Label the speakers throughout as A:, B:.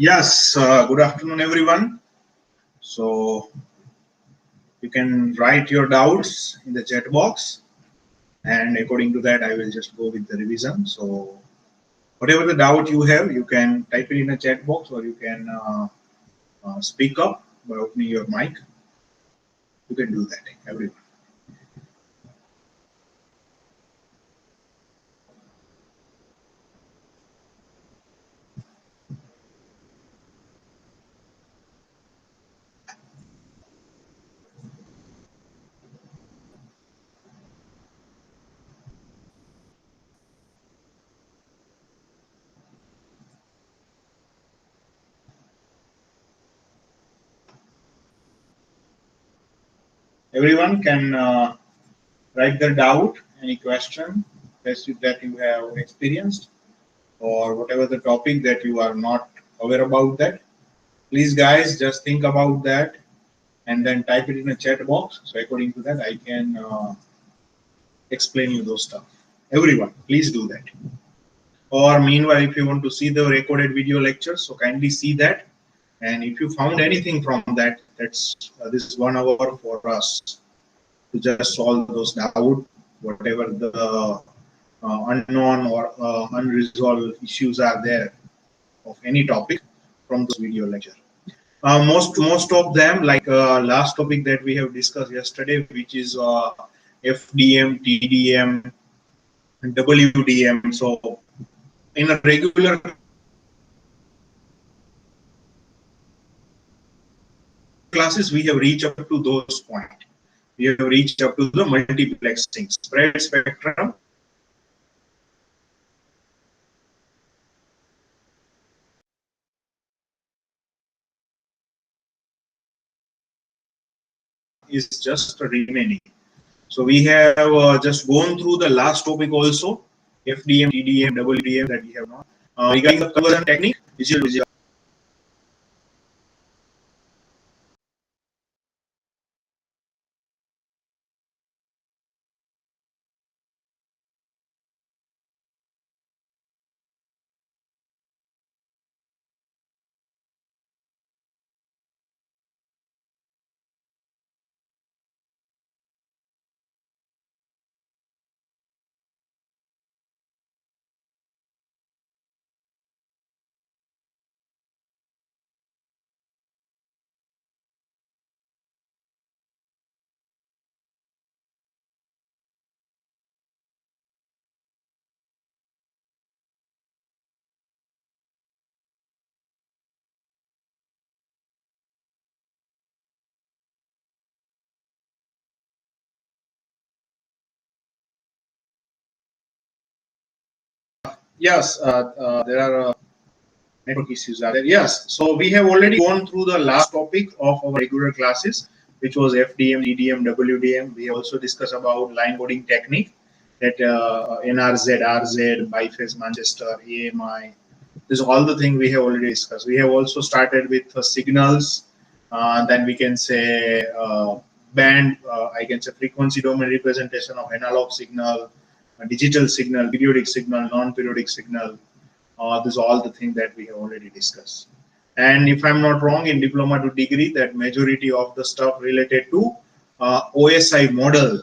A: Yes, good afternoon, everyone. So you can write your doubts in the chat box, and according to that, I will just go with the revision. So whatever the doubt you have, you can type it in the chat box, or you can speak up by opening your mic. You can do that, everyone. Everyone can write their doubt, any question that you have experienced, or whatever the topic that you are not aware about that. Please, guys, just think about that and then type it in a chat box. So according to that, I can explain you those stuff. Everyone, please do that. Or meanwhile, if you want to see the recorded video lecture, so kindly see that. And if you found anything from that, that's this 1 hour for us to just solve those doubts, whatever the unknown or unresolved issues are there of any topic from this video lecture. Most of them, like last topic that we have discussed yesterday, which is FDM, TDM, WDM. So in a regular classes, we have reached up to those points. We have reached up to the multiplexing, spread spectrum. Is just remaining. So we have just gone through the last topic also, FDM, TDM, WDM that we have not. Regarding the conversion technique, digital yes, there are network issues are there. Yes, so we have already gone through the last topic of our regular classes, which was FDM, DDM, WDM. We also discussed about line coding technique, that NRZ, RZ, biphase Manchester, AMI. This is all the thing we have already discussed. We have also started with signals. Then we can say band, I can say frequency domain representation of analog signal, digital signal, periodic signal, non-periodic signal. This is all the thing that we have already discussed. And if I'm not wrong, in diploma to degree, that majority of the stuff related to OSI model.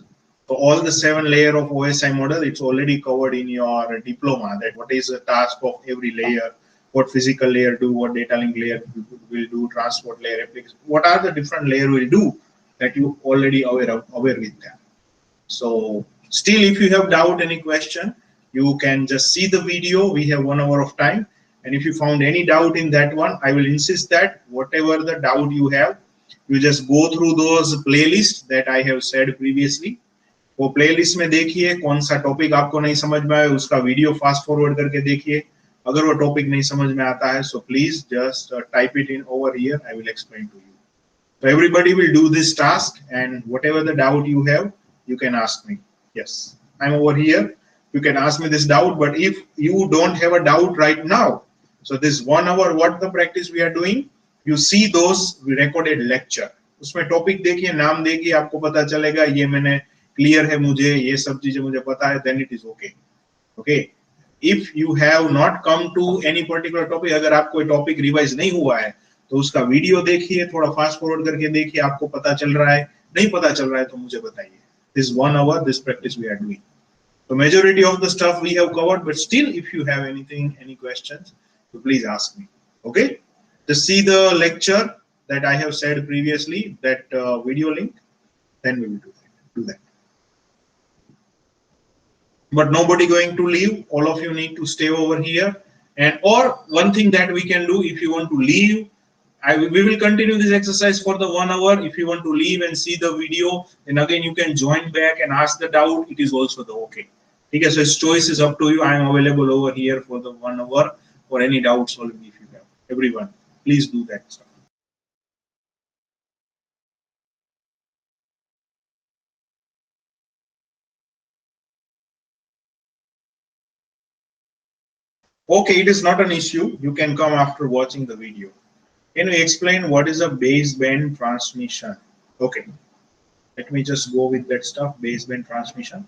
A: So all the 7 layer of OSI model, it's already covered in your diploma. That what is the task of every layer, what physical layer do, what data link layer will do, transport layer, application. What are the different layer will do that you already aware with them. So still, if you have doubt, any question, you can just see the video. We have 1 hour of time. And if you found any doubt in that one, I will insist that whatever the doubt you have, you just go through those playlists that I have said previously. वो playlist में देखिए कौन सा topic आपको नहीं समझ में आए, उसका वीडियो फास्ट फॉरवर्ड करके देखिए. अगर वो टॉपिक नहीं समझ में आता है, so please just type it in over here. I will explain to you. So everybody will do this task, and whatever the doubt you have, you can ask me. Yes, I'm over here. You can ask me this doubt, but if you don't have a doubt right now, so this 1 hour, what the practice we are doing, you see those recorded lecture. उसमें topic देखिए, नाम देखिए, आपको पता चलेगा ये मैंने clear है, मुझे ये सब चीजें मुझे पता है, then it is okay. Okay. if you have not come to any particular topic, अगर आप कोई टॉपिक रिवाइज नहीं हुआ है तो उसका वीडियो देखिए, थोड़ा फास्ट फॉरवर्ड करके देखिए, आपको पता चल रहा है, नहीं पता चल रहा है तो मुझे बताइए. This 1 hour, this practice we are doing. The majority of the stuff we have covered, but still, if you have anything, any questions, so please ask me. Okay? Just see the lecture that I have said previously, that video link, then we will do that. But nobody going to leave. All of you need to stay over here. And or one thing that we can do, if you want to leave, we will continue this exercise for the 1 hour. If you want to leave and see the video, then again you can join back and ask the doubt. It is also the okay. Okay, so its choice is up to you. I am available over here for the 1 hour for any doubts solving if you have. Everyone, please do that stuff. Okay, it is not an issue. You can come after watching the video. Can we explain what is a baseband transmission? Okay, let me just go with that stuff, baseband transmission.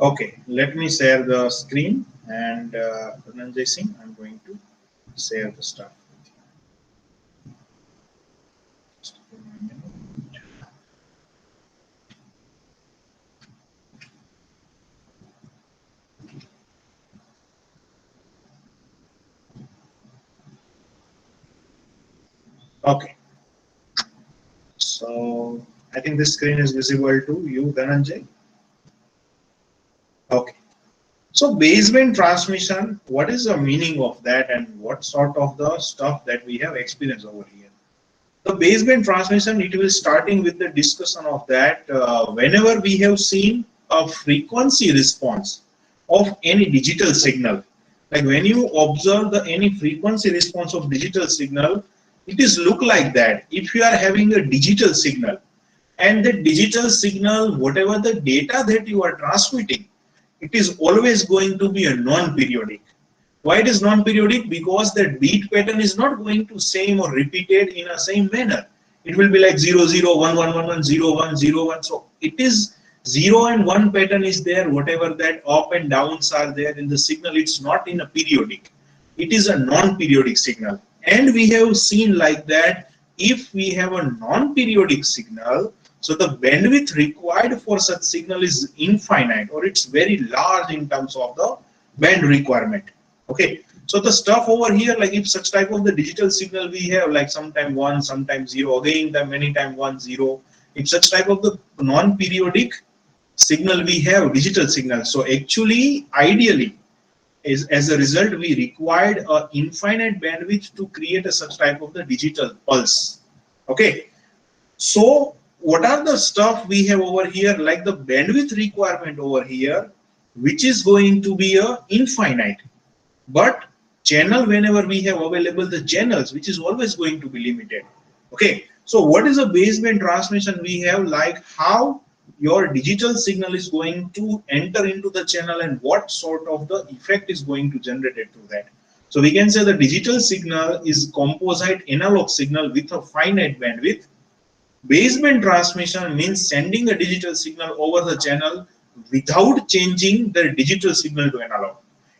A: Okay, let me share the screen, and Dhananjay Singh, I'm going to share the stuff. Just give me a minute. Okay, so I think this screen is visible to you, Dhananjay. Okay. So baseband transmission, what is the meaning of that, and what sort of the stuff that we have experienced over here? The baseband transmission, it will starting with the discussion of that whenever we have seen a frequency response of any digital signal, like when you observe the any frequency response of digital signal, it is look like that. If you are having a digital signal, and the digital signal, whatever the data that you are transmitting, it is always going to be a non-periodic. Why it is non-periodic? Because the beat pattern is not going to same or repeated in a same manner. It will be like 0 0 1 1 1 1 0 1 0 1. So it is 0 and 1 pattern is there. Whatever that up and downs are there in the signal, it's not in a periodic. It is a non-periodic signal. And we have seen like that if we have a non-periodic signal, so the bandwidth required for such signal is infinite, or it's very large in terms of the band requirement. Okay, so the stuff over here, like if such type of the digital signal we have, like sometime 1, sometime 0, again the many time 1 0. If such type of the non-periodic signal we have, digital signal, so actually ideally is as a result we required a infinite bandwidth to create a such type of the digital pulse. Okay, so what are the stuff we have over here, like the bandwidth requirement over here, which is going to be a infinite, but channel, whenever we have available the channels, which is always going to be limited. Okay, so what is a baseband transmission we have, like how your digital signal is going to enter into the channel and what sort of the effect is going to generate it through that. So we can say the digital signal is composite analog signal with a finite bandwidth. Baseband transmission means sending a digital signal over the channel without changing the digital signal to analog.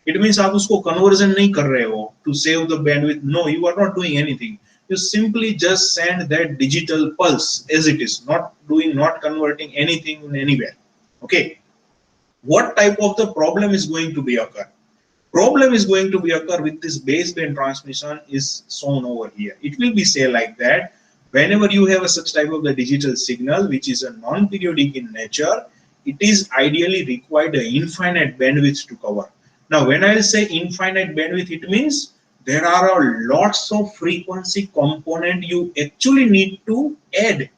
A: It means आप उसको conversion नहीं कर रहे हो to save the bandwidth. No, you are not doing anything. You simply just send that digital pulse as it is, not converting anything in anywhere. Okay. What type of the problem is going to be occur? problem is going to be occur with this baseband transmission is shown over here. It will be say like that, whenever you have a such type of the digital signal which is a non-periodic in nature, it is ideally required an infinite bandwidth to cover. Now when I say infinite bandwidth, it means there are a lots of frequency component you actually need to add,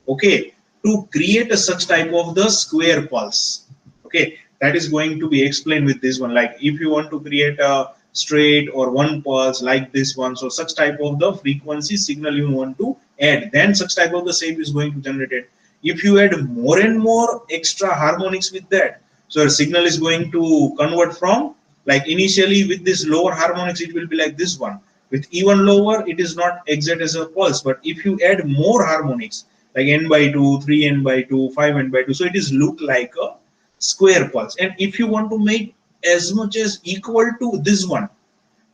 A: okay, to create a such type of the square pulse. Okay, that is going to be explained with this one. Like if you want to create a straight or one pulse like this one, so such type of the frequency signal you want to add, then such type of the shape is going to generate it. If you add more and more extra harmonics with that, so your signal is going to convert from, like initially with this lower harmonics it will be like this one, with even lower it is not exact as a pulse, but if you add more harmonics like n by 2, 3n by 2, 5n by 2, so it is look like a square pulse. And if you want to make as much as equal to this one,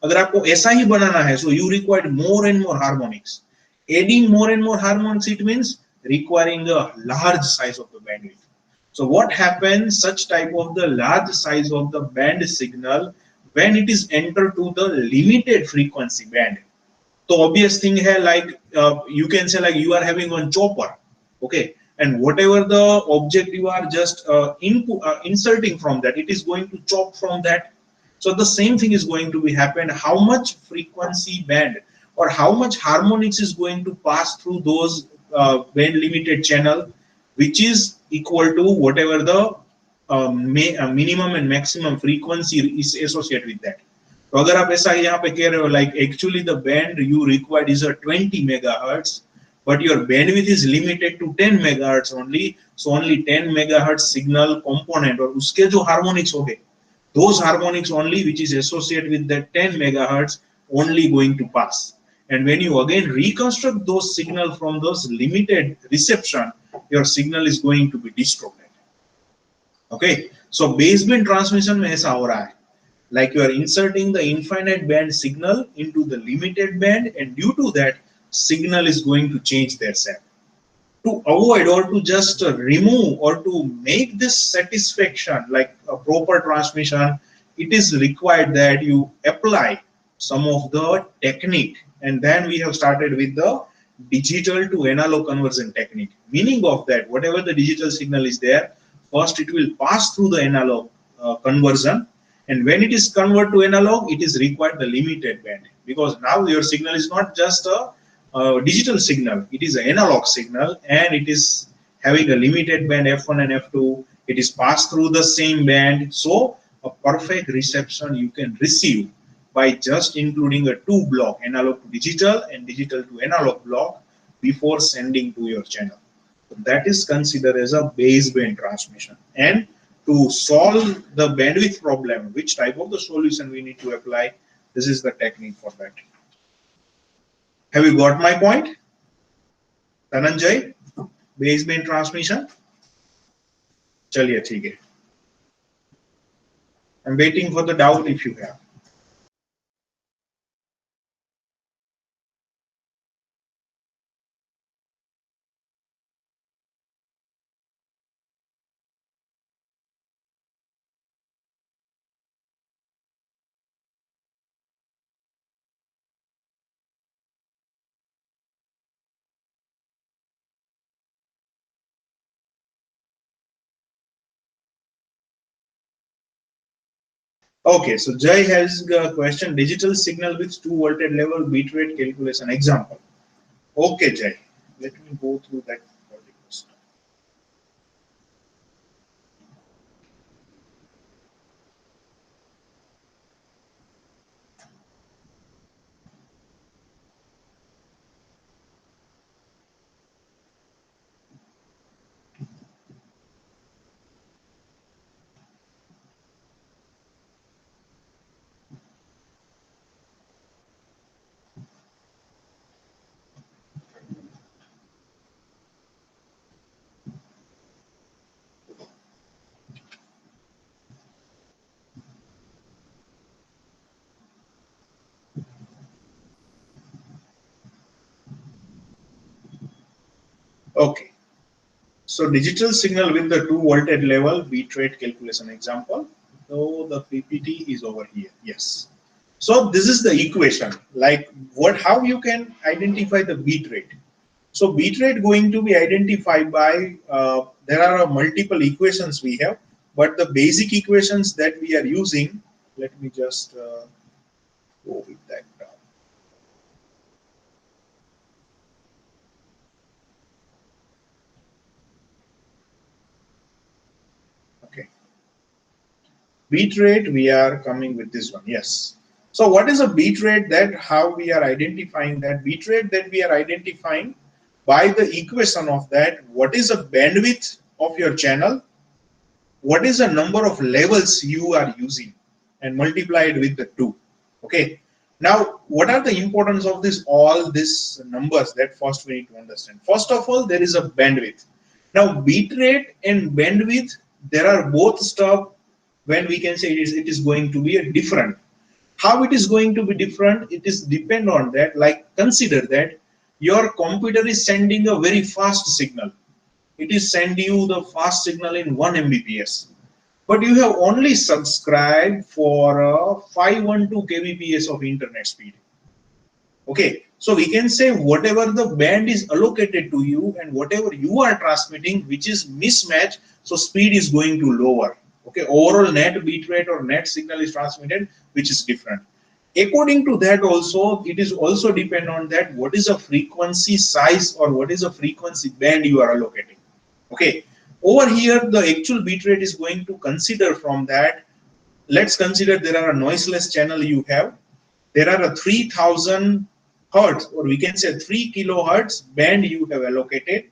A: अगर आपको ऐसा ही बनाना है, so you require more and more harmonics. Adding more and more harmonics, it means requiring a large size of the bandwidth. So what happens, such type of the large size of the band signal, when it is entered to the limited frequency band, तो obvious thing है, like you can say like you are having one chopper, okay, and whatever the object you are just inserting from that, it is going to chop from that. So the same thing is going to be happen. How much frequency band or how much harmonics is going to pass through those band limited channel, which is equal to whatever the minimum and maximum frequency is associated with that. तो अगर आप ऐसा यहाँ पे कह रहे हो like actually the band you required is a 20 megahertz, but your bandwidth is limited to 10 megahertz only, so only 10 megahertz signal component और उसके जो harmonics हो गए, those harmonics only which is associated with that 10 megahertz only going to pass. And when you again reconstruct those signal from those limited reception, your signal is going to be distorted. Okay, so baseband transmission में ऐसा हो रहा है, like you are inserting the infinite band signal into the limited band, and due to that signal is going to change their shape. To avoid or to just remove or to make this satisfaction like a proper transmission, it is required that you apply some of the technique, and then we have started with the digital to analog conversion technique. Meaning of that, whatever the digital signal is there, first it will pass through the analog conversion, and when it is converted to analog, it is required the limited band, because now your signal is not just a digital signal, it is an analog signal, and it is having a limited band f1 and f2. It is passed through the same band, so a perfect reception you can receive by just including a two block, analog to digital and digital to analog block, before sending to your channel. So that is considered as a baseband transmission. And to solve the bandwidth problem, which type of the solution we need to apply, this is the technique for that. Have you got my point, Dhananjay? Baseband transmission. चलिए ठीक है. I'm waiting for the doubt if you have. Okay, so Jay has a question: digital signal with 2 voltage level bitrate calculation example. Okay, Jay, let me go through that. Okay, so digital signal with the 2 voltage level bitrate calculation example. So the PPT is over here. Yes. So this is the equation. Like how you can identify the bit rate. So bit rate going to be identified by there are multiple equations we have, but the basic equations that we are using. Let me just go with that. Okay. Bit rate, we are coming with this one. Yes. So what is a bit rate? That how we are identifying that bit rate that we are identifying by the equation of that. What is the bandwidth of your channel? What is the number of levels you are using, and multiply it with the 2. Okay. Now, what are the importance of this? All these numbers that first we need to understand. First of all, there is a bandwidth. Now, bit rate and bandwidth, there are both stuff when we can say it is going to be a different. How it is going to be different? It is depend on that. Like consider that your computer is sending a very fast signal. It is send you the fast signal in 1 Mbps, but you have only subscribed for 512 kbps of internet speed. Okay, so we can say whatever the band is allocated to you and whatever you are transmitting, which is mismatch, so speed is going to lower. Okay, overall net bit rate or net signal is transmitted, which is different. According to that also, it is also depend on that what is the frequency size or what is the frequency band you are allocating. Okay, over here the actual bit rate is going to consider from that. Let's consider there are a noiseless channel you have. There are a 3000 hertz, or we can say 3 kilohertz band you have allocated.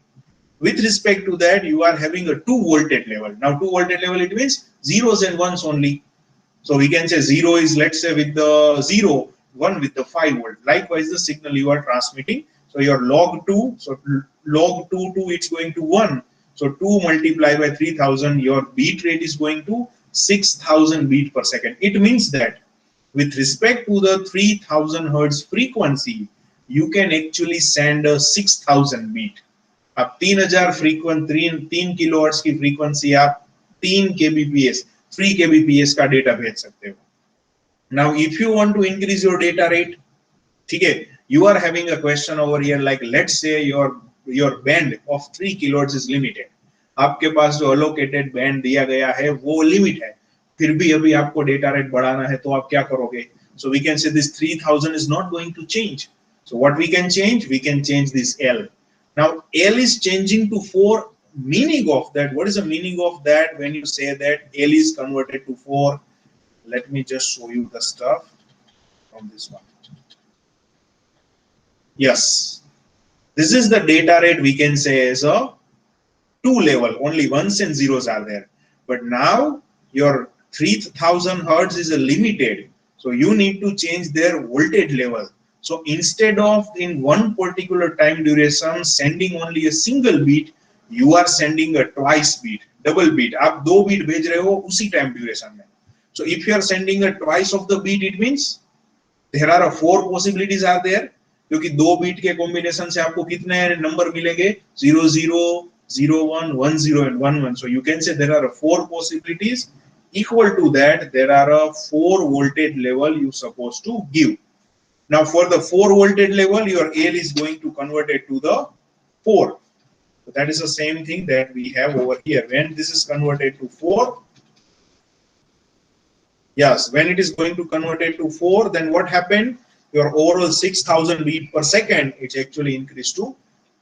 A: With respect to that, you are having a 2 voltage level. Now 2 voltage level, it means zeros and ones only. So we can say 0 is, let's say, with the 0, 1 with the 5 volt. Likewise, the signal you are transmitting. So your log 2, so log 2 to it's going to 1. So 2 multiplied by 3000, your bit rate is going to 6000 beat per second. It means that with respect to the 3000 hertz frequency, you can actually send a 6000 beat. आप 3000 frequency 3 kilohertz की frequency आप 3 kbps 3 kbps का data भेज सकते हो. Now if you want to increase your data rate, ठीक है, you are having a question over here, like let's say your band of 3 kilohertz is limited. आपके पास जो allocated band दिया गया है वो लिमिट है, फिर भी अभी आपको डेटा रेट बढ़ाना है, तो आप क्या करोगे? So we can say this 3000 is not going to change. So what we can change? We can change this L. Now L is changing to 4. Meaning of that, what is the meaning of that when you say that L is converted to 4? Let me just show you the stuff from this one. Yes, this is the data rate we can say as a 2 level, only ones and zeros are there. But now your 3000 hertz is a limited, so you need to change their voltage level. So instead of in one particular time duration sending only a single beat, you are sending a twice beat, double beat. आप 2 beat भेज रहे हो उसी time duration में. So if you are sending a twice of the beat, it means there are 4 possibilities are there. क्योंकि 2 beat के combination से आपको कितने नंबर मिलेंगे? 0 0 0 1 1 0 and 1 1. So you can say there are 4 possibilities. Equal to that, there are a 4 voltage level you supposed to give. Now for the 4 voltage level, your L is going to convert it to the 4. So that is the same thing that we have over here. When this is converted to 4, yes, when it is going to convert it to 4, then what happened? Your overall 6000 beat per second, it's actually increased to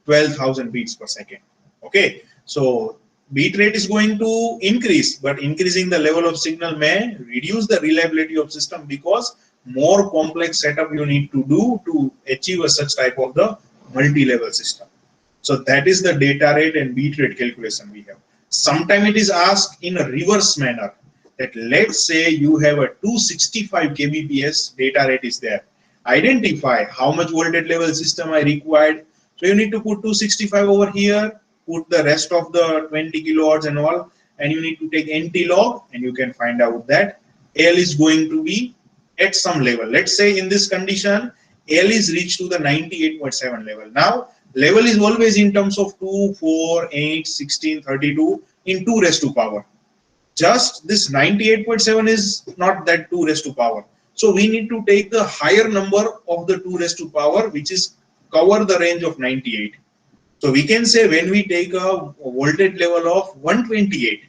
A: 12,000 beats per second. Okay, so beat rate is going to increase, but increasing the level of signal may reduce the reliability of system because more complex setup you need to do to achieve a such type of the multi-level system. So that is the data rate and beat rate calculation we have. Sometimes it is asked in a reverse manner, that let's say you have a 265 kbps data rate is there. Identify how much voltage level system I required. So you need to put 265 over here, put the rest of the 20 kilohertz and all, and you need to take NT log, and you can find out that L is going to be at some level. Let's say in this condition, L is reached to the 98.7 level. Now, level is always in terms of 2, 4, 8, 16, 32 in 2 raised to power. just this 98.7 is not that 2 raised to power. So we need to take the higher number of the 2 raised to power, which is cover the range of 98. So we can say when we take a voltage level of 128,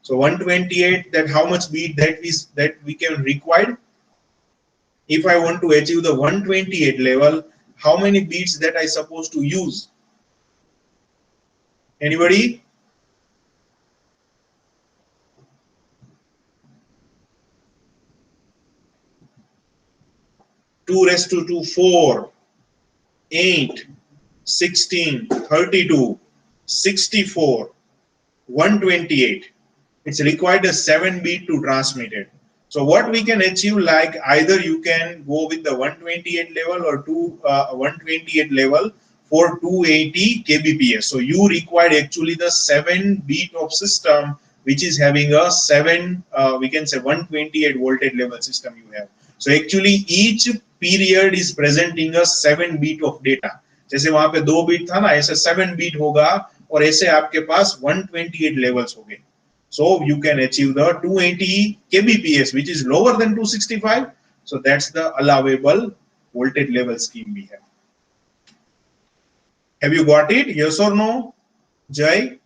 A: so 128, that how much beat that we can require. If I want to achieve the 128 level, how many beats that I supposed to use? Anybody? 2 raised to 2, 4, 8, 16, 32, 64, 128. It's required a 7 beat to transmit it. So what we can achieve, like either you can go with the 128 level or 128 level for 280 kbps. So you require actually the 7 beat of system, which is having a 7, we can say 128 voltage level system you have. So actually each period is presenting a 7 beat of data. जैसे वहां पे 2 beat था ना, ऐसे 7 beat होगा और ऐसे आपके पास 128 लेवल्स होंगे. So you can achieve the 280 kbps, which is lower than 265. So that's the allowable voltage level scheme we have. Have you got it? Yes or no, Jai?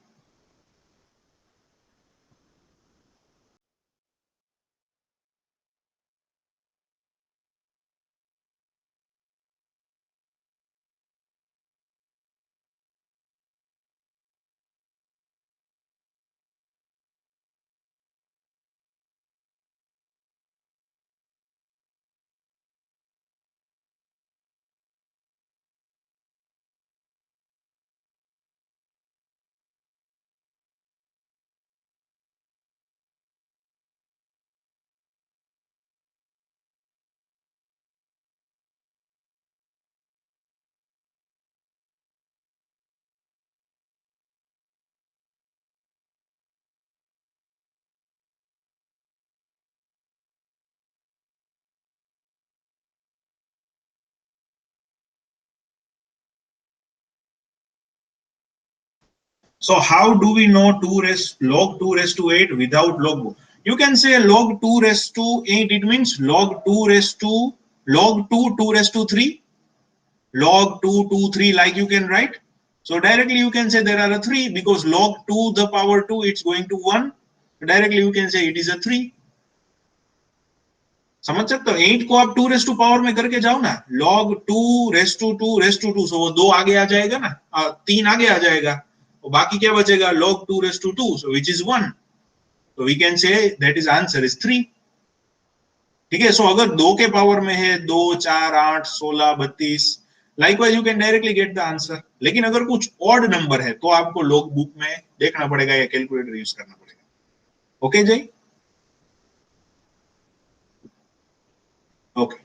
A: So how do we know log 2 raised to 8 without logbook? You can say log 2 raised to 8. It means log 2 raised to log 2 2 raised to 3, log 2 2 3, like you can write. So directly you can say there are a 3 because log 2 the power 2 it's going to 1. Directly you can say it is a 3. समझ सकते हो? 8 को आप 2 raise to power में करके जाओ ना, log 2 raise to 2 raise to 2, so वो 2 आगे आ जाएगा ना, 3 आगे आ जाएगा, और बाकी क्या बचेगा? log 2 raise to 2, so which is 1. So we can say that is answer is 3. ठीक है. सो अगर 2 के पावर में है 2 4 8 16 32, likewise you can directly get the answer. लेकिन अगर कुछ ऑड नंबर है तो आपको लॉग बुक में देखना पड़ेगा या कैलकुलेटर यूज करना पड़ेगा. ओके जय? Okay.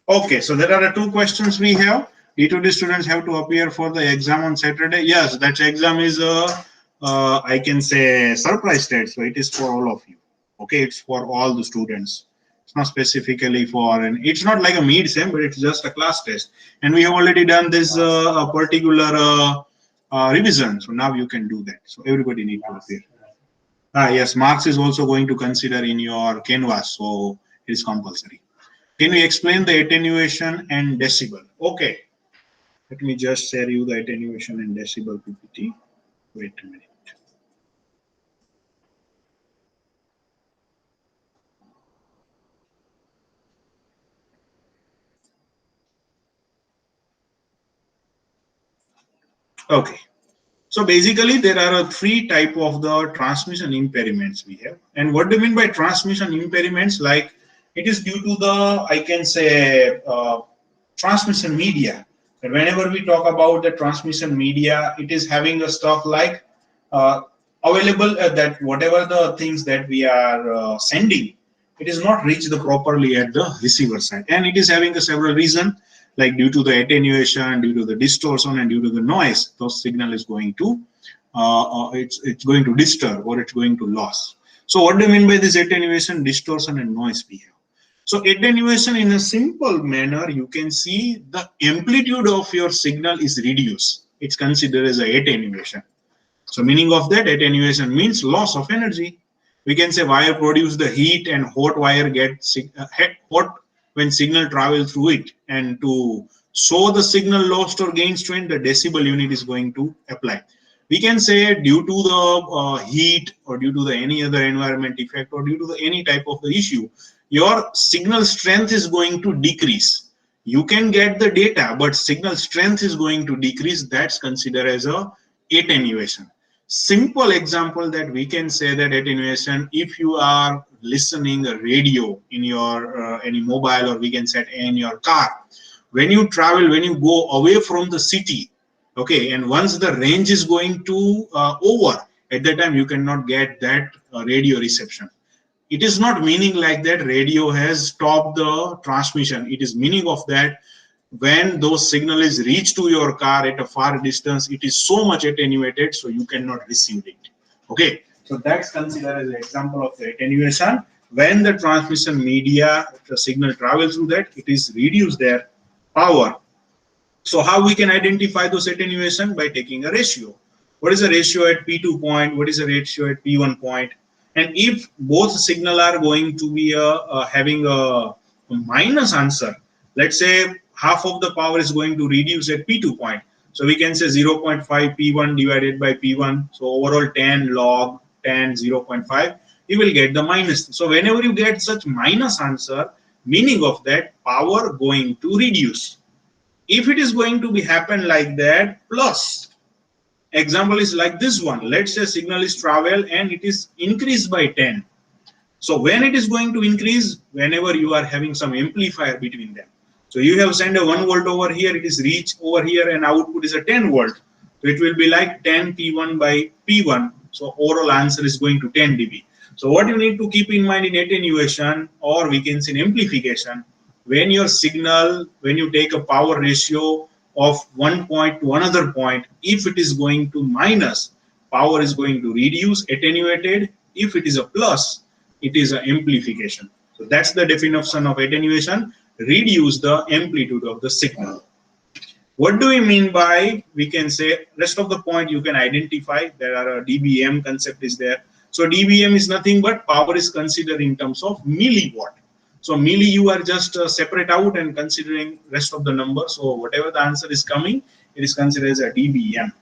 A: Okay, so there are two questions we have. D2D students have to appear for the exam on Saturday. Yes, that exam is I can say surprise test, so it is for all of you. Okay, it's for all the students. It's not specifically for, and it's not like a mid-sem, but it's just a class test. And we have already done this particular revision, so now you can do that. So everybody need to appear. Yes, marks is also going to consider in your canvas, so it is compulsory. Can you explain the attenuation and decibel? Okay, let me just share you the attenuation and decibel PPT. Wait a minute. Okay, so basically there are three type of the transmission impairments we have. And what do you mean by transmission impairments? Like it is due to the, I can say, transmission media. And whenever we talk about the transmission media, it is having a stuff like uh, available that whatever the things that we are sending, it is not reached the properly at the receiver side, and it is having a several reason, like due to the attenuation, due to the distortion, and due to the noise, those signal is going to it's going to disturb or it's going to lose. So what do you mean by this attenuation, distortion, and noise we have? So attenuation, in a simple manner, you can see the amplitude of your signal is reduced. It's considered as a attenuation. So meaning of that, attenuation means loss of energy. We can say wire produce the heat and hot wire get hot when signal travel through it. And to show the signal lost or gain strength, the decibel unit is going to apply. We can say due to the heat or due to the any other environment effect or due to the any type of the issue, your signal strength is going to decrease. You can get the data, but signal strength is going to decrease. That's considered as a attenuation. Simple example that we can say that attenuation, if you are listening a radio in your any mobile, or we can say in your car, when you travel, when you go away from the city, okay, and once the range is going to over, at that time you cannot get that radio reception. It is not meaning like that radio has stopped the transmission. It is meaning of that when those signal is reached to your car at a far distance, it is so much attenuated, so you cannot receive it. Okay, so that's considered as an example of the attenuation. When the transmission media, the signal travels through that, it is reduced their power. So how we can identify those attenuation? By taking a ratio. What is the ratio at P2 point? What is the ratio at P1 point? And if both signal are going to be having a minus answer, let's say half of the power is going to reduce at P2 point. So we can say 0.5 P1 divided by P1. So overall 10 log 10, 0.5, you will get the minus. So whenever you get such minus answer, meaning of that power going to reduce. If it is going to be happen like that, plus example is like this one. Let's say signal is travel and it is increased by 10. So when it is going to increase, whenever you are having some amplifier between them. So you have sent a 1 volt over here, it is reached over here and output is a 10 volt. So it will be like 10 P1 by P1. So overall answer is going to 10 dB. So what you need to keep in mind in attenuation, or we can say in amplification, when your signal, when you take a power ratio of one point to another point, if it is going to minus, power is going to reduce, attenuated. If it is a plus, it is an amplification. So that's the definition of attenuation, reduce the amplitude of the signal. What do we mean by, we can say, rest of the point you can identify. There are a dBm concept is there. So dBm is nothing but power is considered in terms of milliwatt. So milli you are just separate out and considering rest of the numbers. So whatever the answer is coming, it is considered as a dBm.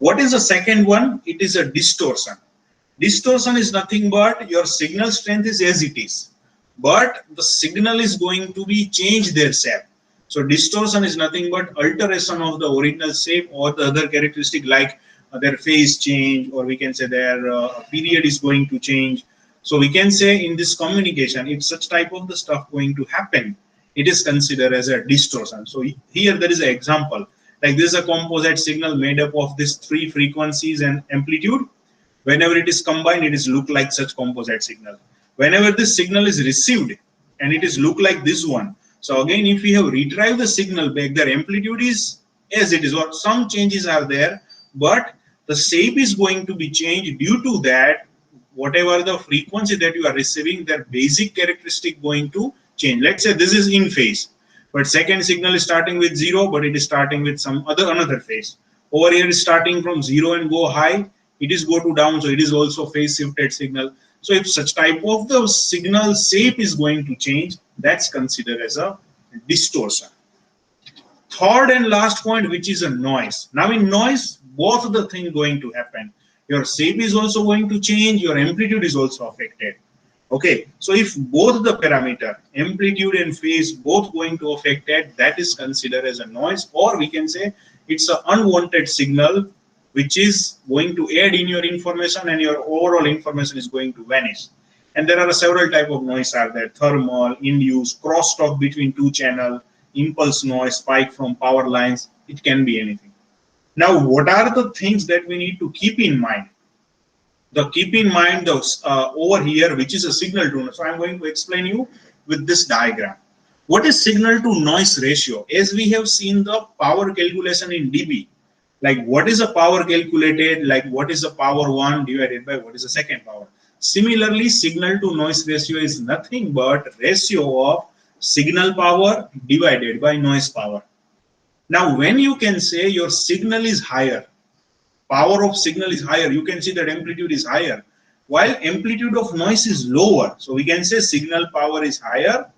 A: What is the second one? It is a distortion. Distortion is nothing but your signal strength is as it is, but the signal is going to be changed their shape. So distortion is nothing but alteration of the original shape or the other characteristic, like their phase change, or we can say their period is going to change. So we can say in this communication, if such type of the stuff going to happen, it is considered as a distortion. So here there is an example, like this is a composite signal made up of these three frequencies and amplitude. Whenever it is combined, it is look like such composite signal. Whenever this signal is received and it is look like this one, So again, if we have retrieved the signal back, their amplitude is as it is, or some changes are there, but the shape is going to be changed due to that. Whatever the frequency that you are receiving, their basic characteristic going to change. Let's say this is in phase, but second signal is starting with zero, but it is starting with some other another phase. Over here is starting from zero and go high, it is go to down, so it is also phase shifted signal. So if such type of the signal shape is going to change, that's considered as a distortion. Third and last point, which is a noise. Now in noise, both of the things going to happen. Your shape is also going to change, your amplitude is also affected. Okay, so if both the parameter, amplitude and phase, both going to affect it, that is considered as a noise, or we can say it's an unwanted signal which is going to add in your information and your overall information is going to vanish. And there are several type of noise are there: thermal, induced, crosstalk between two channel, impulse noise, spike from power lines. It can be anything. Now, what are the things that we need to keep in mind? The keep in mind those over here, which is a signal to noise. So I'm going to explain you with this diagram. What is signal to noise ratio? As we have seen the power calculation in dB, like what is a power calculated, like what is the power 1 divided by what is the second power. Similarly, signal to noise ratio is nothing but ratio of signal power divided by noise power. Now, when you can say your signal is higher, power of signal is higher, you can see that amplitude is higher, while amplitude of noise is lower. So we can say signal power is higher,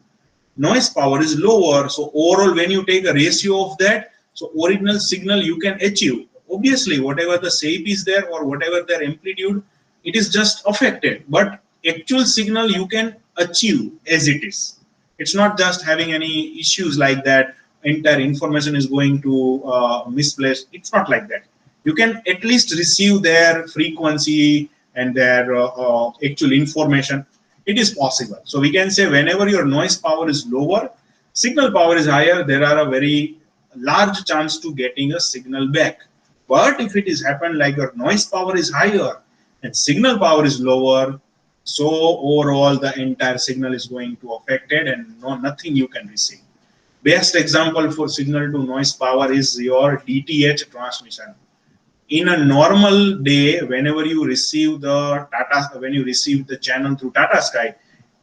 A: noise power is lower. So overall, when you take a ratio of that, so original signal you can achieve. Obviously, whatever the shape is there or whatever their amplitude, it is just affected. But actual signal you can achieve as it is. It's not just having any issues like that. Entire information is going to misplace. It's not like that. You can at least receive their frequency and their actual information. It is possible. So we can say whenever your noise power is lower, signal power is higher, there are a very large chance to getting a signal back. But if it is happened like your noise power is higher and signal power is lower, so overall the entire signal is going to affected and nothing you can receive. Best example for signal to noise power is your DTH transmission. In a normal day, whenever you receive the Tata, when you receive the channel through Tata Sky,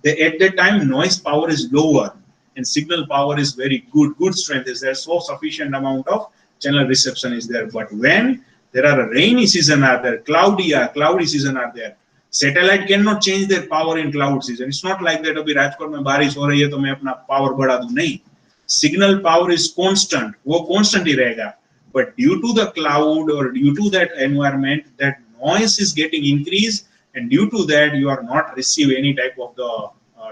A: at that time noise power is lower and signal power is very good strength is there, so sufficient amount of channel reception is there. But when there are a rainy season are there, cloudy season are there, satellite cannot change their power in cloud season. It's not like that अभी राजकोट में बारिश हो रही है तो मैं अपना power बढ़ा दूं, नहीं. Signal power is constant, वो constant ही रहेगा. But due to the cloud or due to that environment, that noise is getting increased, and due to that you are not receive any type of the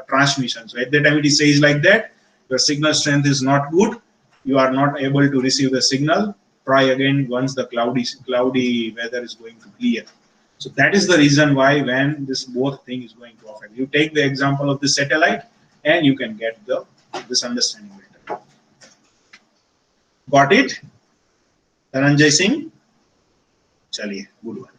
A: transmission. So at that time it says like that your signal strength is not good, you are not able to receive the signal. Try again once the cloudy weather is going to clear. So that is the reason why when this both thing is going to affect. You take the example of the satellite and you can get the this understanding better. Got it? Dhananjay Singh, चलिए good one.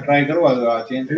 A: Try करो change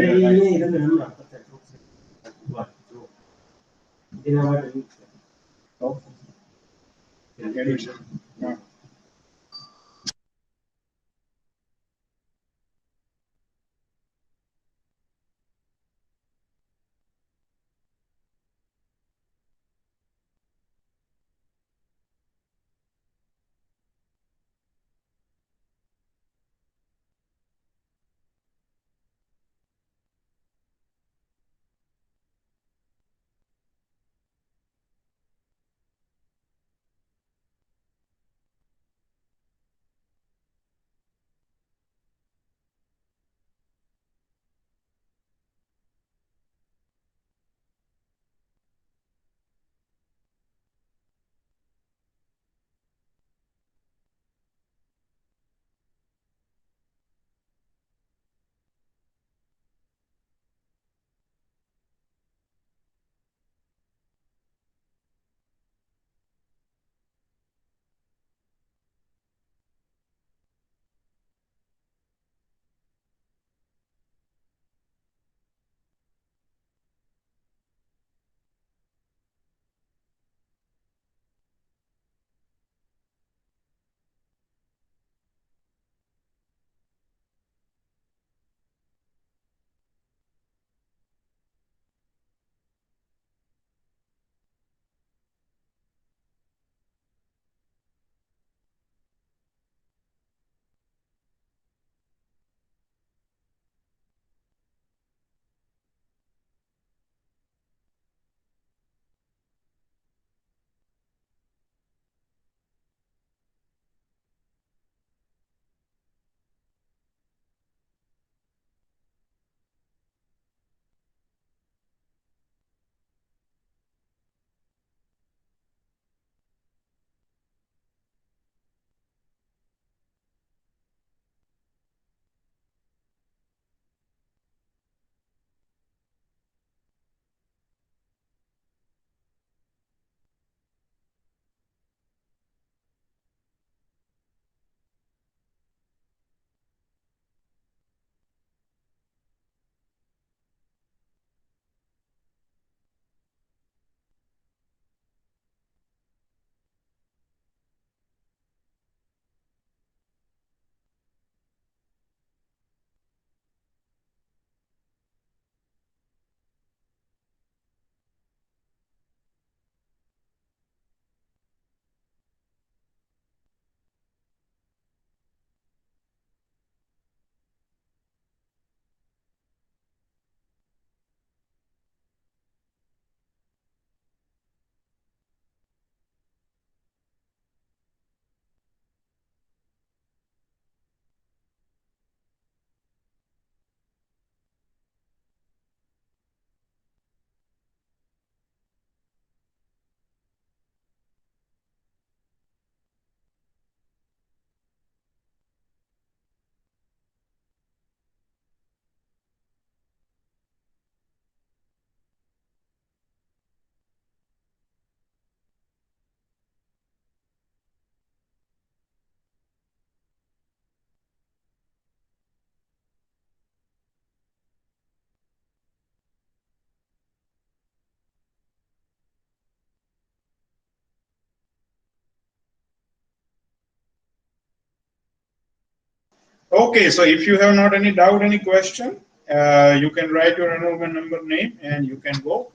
A: Okay, so if you have not any doubt, any question, you can write your enrollment number, name, and you can go.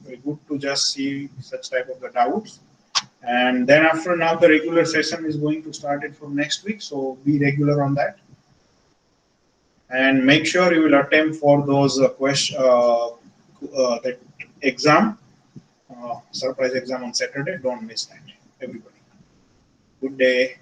A: Very good to just see such type of the doubts. And then after now, the regular session is going to start it from next week. So be regular on that. And make sure you will attempt for those that exam, surprise exam on Saturday. Don't miss that, everybody. Good day.